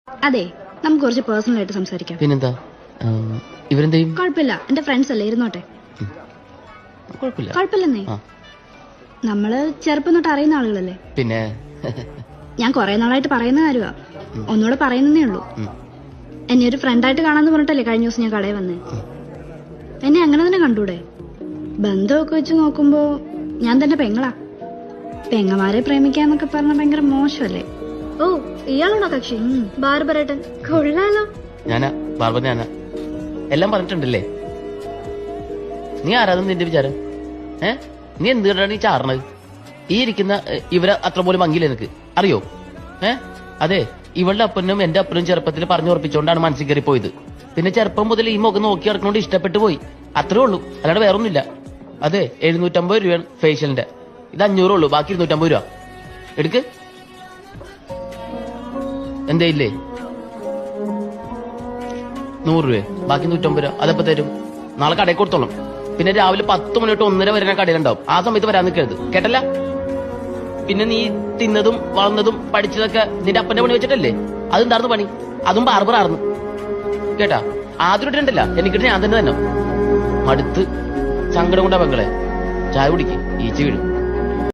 അതെ, നമുക്ക് കുറച്ച് പേഴ്സണൽ ആയിട്ട് സംസാരിക്കാം. പിന്നെന്താ? ഇവരെന്തെയും? കുഴപ്പമില്ല, എന്റെ ഫ്രണ്ട്സ് അല്ലേ, ഇരുന്നോട്ടെ. കുഴപ്പമില്ലെന്നേ. നമ്മള് ചെറുപ്പം തൊട്ട് അറിയുന്ന ആളുകളല്ലേ. പിന്നെ ഞാൻ കുറെ നാളായിട്ട് പറയുന്ന കാര്യമാ, ഒന്നുകൂടെ പറയുന്നേ ഉള്ളൂ. എന്നെ ഒരു ഫ്രണ്ടായിട്ട് കാണാന്ന് പറഞ്ഞിട്ടല്ലേ കഴിഞ്ഞ ദിവസം ഞാൻ കടയിൽ വന്നേ. എന്നെ അങ്ങനെ തന്നെ കണ്ടൂടെ? ബന്ധമൊക്കെ വെച്ച് നോക്കുമ്പോ ഞാൻ തന്നെ പെങ്ങളാ. പെങ്ങമാരെ പ്രേമിക്കാന്നൊക്കെ പറഞ്ഞ ഭയങ്കര മോശമല്ലേ? ഓ, ഇയാളാണോ കക്ഷി? ബാർബറേട്ടൻ കൊള്ളാലോ. ഞാനാ ബാർബർ, ഞാനാ. എല്ലാം പറഞ്ഞിട്ടുണ്ടല്ലേ? നീ ആരാധന നിന്റെ വിചാരം? നീ എന്ത് കണ്ടാണ് ഈ ചാടണത്? ഈ ഇരിക്കുന്ന ഇവരെ അത്ര പോലും ഭംഗിയില്ല നിനക്ക്, അറിയോ? അതെ, ഇവളുടെ അപ്പനും എന്റെ അപ്പനും ചെറുപ്പത്തിൽ പറഞ്ഞു ഉറപ്പിച്ചോണ്ടാണ് മനസ്സിൽ കയറി പോയത്. പിന്നെ ചെറുപ്പം മുതൽ ഈ മുഖം നോക്കി നടക്കണോണ്ട് ഇഷ്ടപ്പെട്ടു പോയി, അത്രേ ഉള്ളൂ, അല്ലാണ്ട് വേറൊന്നുമില്ല. അതെ, 750 രൂപയാണ് ഫേഷ്യലിന്റെ. ഇത് 500 ഉള്ളൂ, ബാക്കി 250 രൂപ എടുക്ക്. എന്തേ ഇല്ലേ? 100 രൂപ, ബാക്കി 150 രൂപ. അതപ്പോ തരും, നാളെ കടയിൽ കൊടുത്തോളും. പിന്നെ രാവിലെ 10 മണി തൊട്ട് 1:30 വരെ ഞാൻ കടയിലുണ്ടാവും. ആ സമയത്ത് വരാൻ നിൽക്കരുത്, കേട്ടല്ല? പിന്നെ നീ തിന്നതും വളർന്നതും പഠിച്ചതൊക്കെ നിന്റെ അപ്പന്റെ പണി വെച്ചിട്ടല്ലേ? അതുണ്ടായിരുന്നു പണി, അതും ബാർബർ ആയിരുന്നു, കേട്ടാ? ആദ്യം ഇട്ടിട്ടുണ്ടല്ല, എനിക്കിട്ട് ഞാൻ തന്നെ മടുത്ത് സങ്കടം കൊണ്ടാ പെങ്ങളെ. ചായ കുടിക്ക്, ഈച്ച വീഴും.